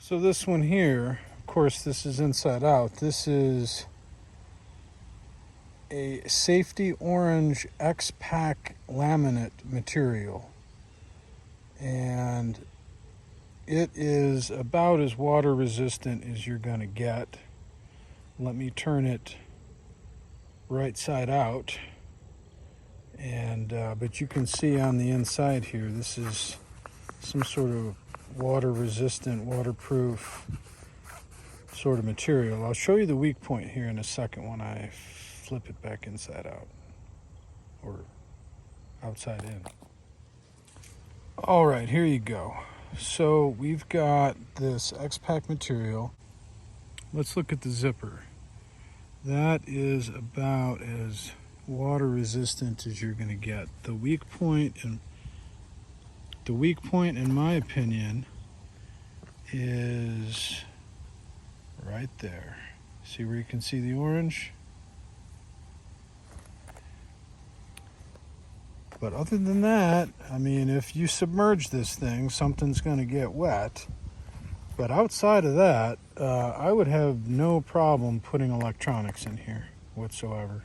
So this one here, of course, this is inside out. This is a safety orange X-Pack laminate material. And it is about as water resistant as you're going to get. Let me turn it right side out. And but you can see on the inside here, this is some sort of water resistant, waterproof sort of material. I'll show you the weak point here in a second when I flip it back inside out or outside in. All right, here you go. So we've got this X-Pack material. Let's look at the zipper. That is about as water resistant as you're going to get. The weak point in my opinion is right there. See where you can see the orange? But other than that, I mean, if you submerge this thing, something's going to get wet. But outside of that, I would have no problem putting electronics in here whatsoever.